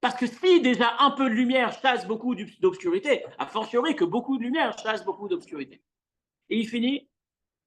Parce que si déjà un peu de lumière chasse beaucoup d'obscurité, a fortiori que beaucoup de lumière chasse beaucoup d'obscurité. Et il finit,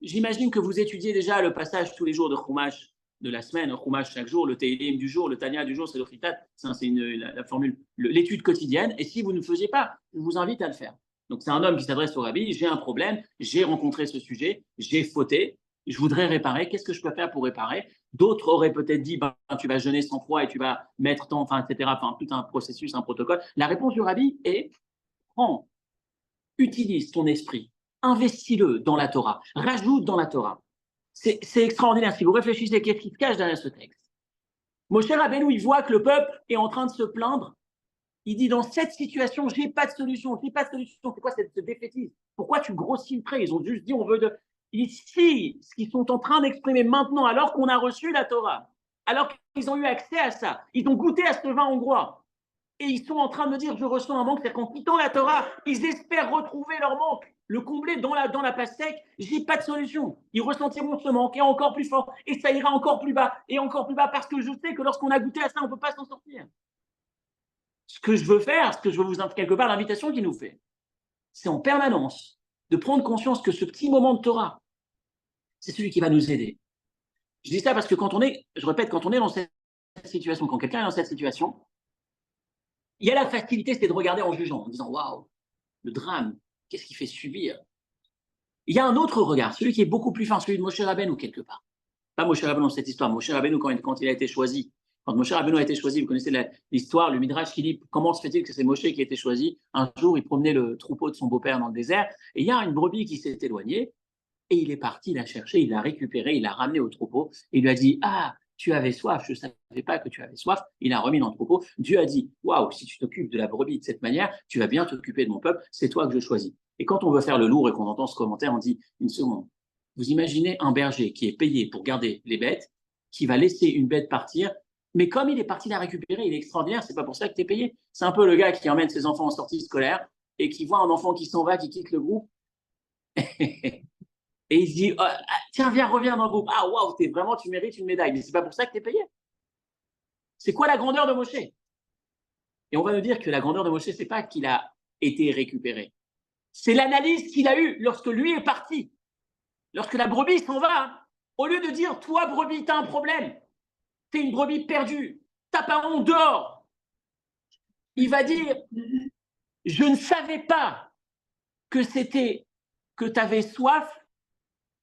j'imagine que vous étudiez déjà le passage tous les jours de Chumash de la semaine, le Chumash chaque jour, le Teilim du jour, le Tanya du jour, c'est l'Ochitat, c'est la formule, l'étude quotidienne. Et si vous ne le faisiez pas, je vous invite à le faire. Donc c'est un homme qui s'adresse au Rabbi, j'ai un problème, j'ai rencontré ce sujet, j'ai fauté, je voudrais réparer, qu'est-ce que je peux faire pour réparer? D'autres auraient peut-être dit, ben, tu vas jeûner 100 fois et tu vas mettre ton, enfin, etc., enfin, tout un processus, un protocole. La réponse du rabbi est, prends, utilise ton esprit, investis-le dans la Torah, rajoute dans la Torah. C'est extraordinaire. Si vous réfléchissez, qu'est-ce qui se cache derrière ce texte? Moshe Rabbeinu, il voit que le peuple est en train de se plaindre. Il dit, dans cette situation, j'ai pas de solution, j'ai pas de solution. C'est quoi ce défaitisme? Pourquoi tu grossis le trait? Ils ont juste dit, on veut de... Ici, ce qu'ils sont en train d'exprimer maintenant, alors qu'on a reçu la Torah, alors qu'ils ont eu accès à ça, ils ont goûté à ce vin hongrois, et ils sont en train de me dire, je ressens un manque, c'est-à-dire qu'en quittant la Torah, ils espèrent retrouver leur manque, le combler dans la pastèque, j'ai pas de solution. Ils ressentiront ce manque, et encore plus fort, et ça ira encore plus bas, parce que je sais que lorsqu'on a goûté à ça, on ne peut pas s'en sortir. Ce que je veux faire, quelque part, l'invitation qu'il nous fait, c'est en permanence de prendre conscience que ce petit moment de Torah, c'est celui qui va nous aider. Je dis ça parce que quand on est dans cette situation, quand quelqu'un est dans cette situation, il y a la facilité, c'est de regarder en jugeant, en disant waouh, le drame, qu'est-ce qu'il fait subir? Il y a un autre regard, celui qui est beaucoup plus fin, celui de Moshe Rabbeinu quelque part. Pas Moshe Rabbeinu dans cette histoire, Moshe Rabbeinu quand il a été choisi. Quand Moshe Rabbeinu a été choisi, vous connaissez l'histoire, le Midrash qui dit comment se fait-il que c'est Moshe qui a été choisi? Un jour, il promenait le troupeau de son beau-père dans le désert et il y a une brebis qui s'est éloignée et il est parti la chercher, il l'a récupérée, il l'a ramenée au troupeau et il lui a dit ah, tu avais soif, je ne savais pas que tu avais soif. Il l'a remis dans le troupeau. Dieu a dit waouh, si tu t'occupes de la brebis de cette manière, tu vas bien t'occuper de mon peuple, c'est toi que je choisis. Et quand on veut faire le lourd et qu'on entend ce commentaire, on dit une seconde. Vous imaginez un berger qui est payé pour garder les bêtes, qui va laisser une bête partir, mais comme il est parti la récupérer, il est extraordinaire, c'est pas pour ça que tu es payé. C'est un peu le gars qui emmène ses enfants en sortie scolaire et qui voit un enfant qui s'en va, qui quitte le groupe. Et il se dit, oh, tiens, viens, reviens dans le groupe. Ah, waouh, tu mérites une médaille. Mais c'est pas pour ça que tu es payé. C'est quoi la grandeur de Moshe? Et on va nous dire que la grandeur de Moshe, c'est pas qu'il a été récupéré. C'est l'analyse qu'il a eue lorsque lui est parti. Lorsque la brebis s'en va, au lieu de dire, toi, brebis, tu as un problème, tu es une brebis perdue, tape un rond dehors, il va dire, je ne savais pas que tu avais soif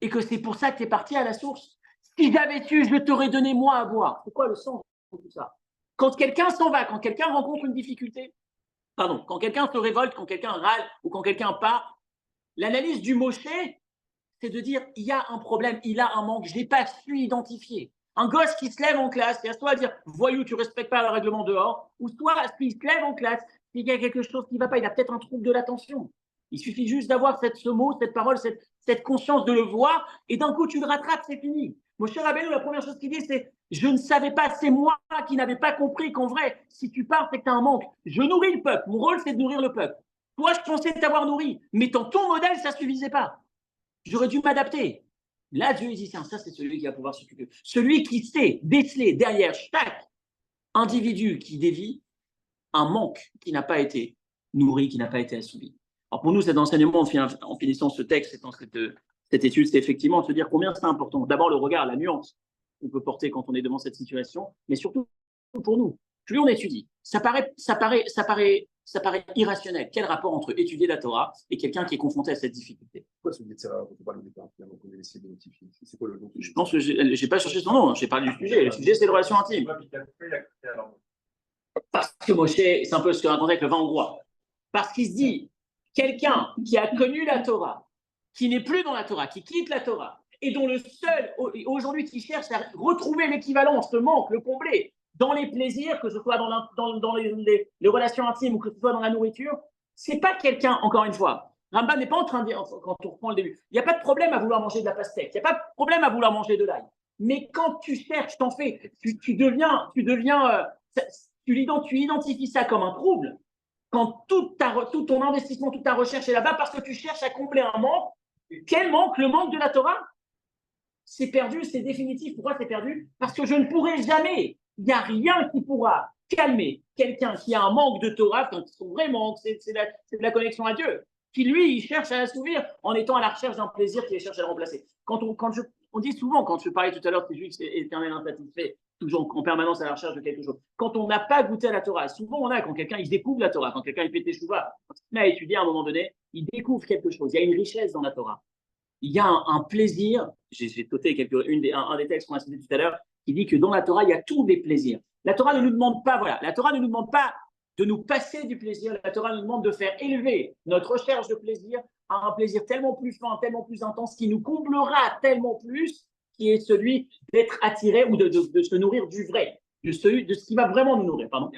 et que c'est pour ça que tu es parti à la source. Si j'avais su, je t'aurais donné moi à boire. C'est quoi le sens de tout ça? Quand quelqu'un s'en va, quand quelqu'un rencontre une difficulté, quand quelqu'un se révolte, quand quelqu'un râle ou quand quelqu'un part, l'analyse du Moshe, c'est de dire, il y a un problème, il a un manque, je n'ai pas su identifier. Un gosse qui se lève en classe, il y a soit à dire, voyou, tu ne respectes pas le règlement dehors, ou soit s'il se lève en classe, s'il y a quelque chose qui ne va pas, il a peut-être un trouble de l'attention. Il suffit juste d'avoir ce mot, cette parole, cette conscience de le voir, et d'un coup, tu le rattrapes, c'est fini. Moshe Rabbeinu, la première chose qu'il dit, c'est « Je ne savais pas, c'est moi qui n'avais pas compris qu'en vrai, si tu pars, c'est que tu as un manque. Je nourris le peuple, mon rôle, c'est de nourrir le peuple. Toi, je pensais t'avoir nourri, mais dans ton modèle, ça ne suffisait pas. J'aurais dû m'adapter. » Là, Dieu dit « Ça, c'est celui qui va pouvoir s'occuper. Celui qui sait déceler derrière chaque individu qui dévie un manque qui n'a pas été nourri, qui n'a pas été assouvi. » Alors pour nous, cet enseignement, en finissant ce texte, cette étude, c'est effectivement de se dire combien c'est important. D'abord, le regard, la nuance qu'on peut porter quand on est devant cette situation, mais surtout pour nous. Plus on étudie, ça paraît irrationnel. Quel rapport entre étudier la Torah et quelqu'un qui est confronté à cette difficulté? Pourquoi ce Yetzirah dont on parle au départ, finalement, qu'on a essayé d'identifier? C'est quoi le nom? Je pense que je n'ai pas cherché son nom, j'ai parlé du sujet. Le sujet, c'est les relations intimes. Parce que Moshe, c'est un peu ce que racontait avec le vin hongrois. Parce qu'il se dit, quelqu'un qui a connu la Torah, qui n'est plus dans la Torah, qui quitte la Torah, et dont le seul, aujourd'hui, qui cherche à retrouver l'équivalence, le manque, le combler, dans les plaisirs, que ce soit dans les relations intimes ou que ce soit dans la nourriture, c'est pas quelqu'un, encore une fois, Rambam n'est pas en train de dire, quand on reprend le début, il n'y a pas de problème à vouloir manger de la pastèque, il n'y a pas de problème à vouloir manger de l'ail. Mais quand tu cherches, tu identifies ça comme un trouble, quand tout ton investissement, toute ta recherche est là-bas parce que tu cherches à combler un manque. Quel manque? Le manque de la Torah? C'est perdu, c'est définitif. Pourquoi c'est perdu? Parce que je ne pourrai jamais, il n'y a rien qui pourra calmer quelqu'un qui a un manque de Torah, quand son vrai manque, c'est de la connexion à Dieu, qui lui, il cherche à l'assouvir en étant à la recherche d'un plaisir qu'il cherche à le remplacer. On dit souvent, quand je parlais tout à l'heure, c'est juste éternel insatisfait, toujours en permanence à la recherche de quelque chose. Quand on n'a pas goûté à la Torah, souvent quand quelqu'un il découvre la Torah, quand quelqu'un il fait teshuva, quand il met à étudier à un moment donné, il découvre quelque chose. Il y a une richesse dans la Torah. il y a un plaisir, j'ai noté un des textes qu'on a cité tout à l'heure, qui dit que dans la Torah, il y a tous les plaisirs. La Torah ne nous demande pas, voilà, la Torah ne nous demande pas de nous passer du plaisir, la Torah nous demande de faire élever notre recherche de plaisir à un plaisir tellement plus fin, tellement plus intense, qui nous comblera tellement plus, qui est celui d'être attiré ou de se nourrir du vrai, de ce qui va vraiment nous nourrir. Pardon.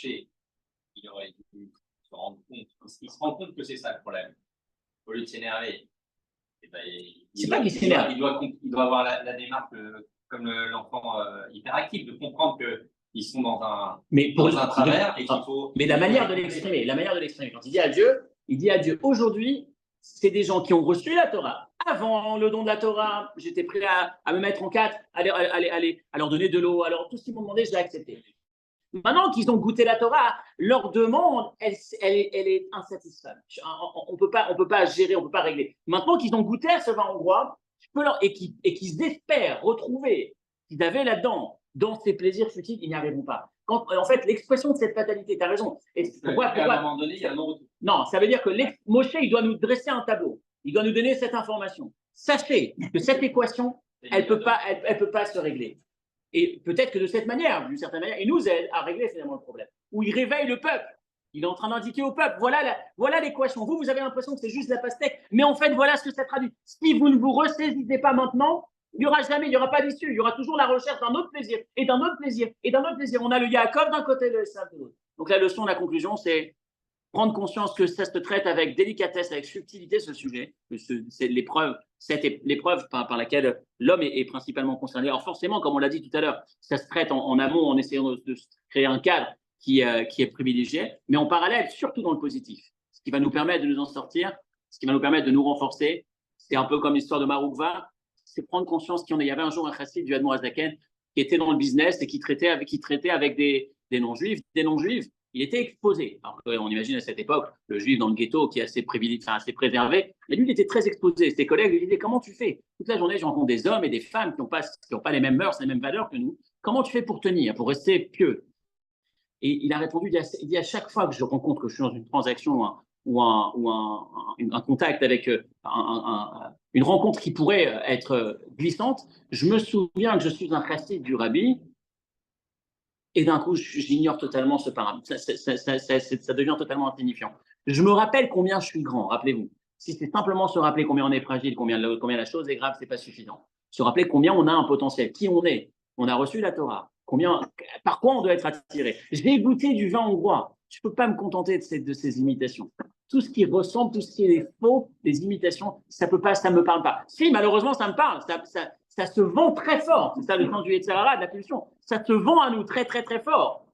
Il aurait dû se rendre compte, il se rend compte que c'est ça le problème. Au lieu de s'énerver, c'est pas qu'il s'énerve. Il doit avoir la démarche comme l'enfant hyperactif, de comprendre qu'ils sont dans un travers et qu'il faut. Mais la manière de l'exprimer, quand il dit à Dieu, aujourd'hui, c'est des gens qui ont reçu la Torah. Avant le don de la Torah, j'étais prêt à me mettre en quatre, à leur donner de l'eau, alors tout ce qu'ils m'ont demandé, je l'ai accepté. Maintenant qu'ils ont goûté la Torah, leur demande, elle est insatisfaisante. On peut pas gérer, on peut pas régler. Maintenant qu'ils ont goûté à ce vin hongrois, et qu'ils espèrent retrouver ce qu'ils avaient là-dedans, dans ces plaisirs futiles, ils n'y arriveront pas. En fait, l'expression de cette fatalité, tu as raison. Pourquoi à un moment donné, il y a un non-retour. Non, ça veut dire que Moshe, il doit nous dresser un tableau. Il doit nous donner cette information. Sachez que cette équation, elle peut pas se régler. Et peut-être que de cette manière, d'une certaine manière, il nous aide à régler finalement le problème. Où il réveille le peuple. Il est en train d'indiquer au peuple, voilà l'équation. Vous avez l'impression que c'est juste la pastèque, mais en fait, voilà ce que ça traduit. Si vous ne vous ressaisissez pas maintenant, il n'y aura pas d'issue. Il y aura toujours la recherche d'un autre plaisir, et d'un autre plaisir, et d'un autre plaisir. On a le Yaakov d'un côté et le Esav de l'autre. Donc la leçon, la conclusion, c'est prendre conscience que ça se traite avec délicatesse, avec subtilité, ce sujet. C'est l'épreuve par laquelle l'homme est principalement concerné. Alors forcément, comme on l'a dit tout à l'heure, ça se traite en amont en essayant de créer un cadre qui est privilégié, mais en parallèle, surtout dans le positif. Ce qui va nous permettre de nous en sortir, ce qui va nous permettre de nous renforcer, c'est un peu comme l'histoire de Maroukva, c'est prendre conscience qu'il y avait un jour un chassid du Admor Hazaken qui était dans le business et qui traitait avec des non-juifs. Des non-juifs, il était exposé. Alors, on imagine à cette époque le juif dans le ghetto qui est assez privilégié, assez préservé, mais lui, il était très exposé. Ses collègues lui disaient, comment tu fais? Toute la journée, je rencontre des hommes et des femmes qui n'ont pas les mêmes mœurs, les mêmes valeurs que nous. Comment tu fais pour tenir, pour rester pieux? Et il a répondu, il dit à chaque fois que je rencontre, que je suis dans une transaction ou un contact avec une rencontre qui pourrait être glissante, je me souviens que je suis un chassid du rabbi, et d'un coup, j'ignore totalement ce paramètre. Ça devient totalement insignifiant. Je me rappelle combien je suis grand, rappelez-vous. Si c'est simplement se rappeler combien on est fragile, combien la chose est grave, ce n'est pas suffisant. Se rappeler combien on a un potentiel, qui on est. On a reçu la Torah. Par quoi on doit être attiré. J'ai goûté du vin hongrois. Je ne peux pas me contenter de ces imitations. Tout ce qui ressemble, tout ce qui est faux, des imitations, ça me parle pas. Si, malheureusement, ça me parle. Ça se vend très fort. C'est ça le sens du Yetzirah, de la pulsion. Ça se vend à nous très, très, très fort.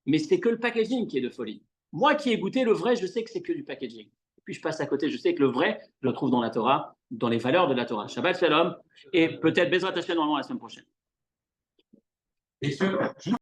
Mais c'est que le packaging qui est de folie. Moi qui ai goûté le vrai, je sais que c'est que du packaging. Et puis je passe à côté, je sais que le vrai, je le trouve dans la Torah, dans les valeurs de la Torah. Shabbat Shalom, et peut-être Bezrat Hashem normalement la semaine prochaine.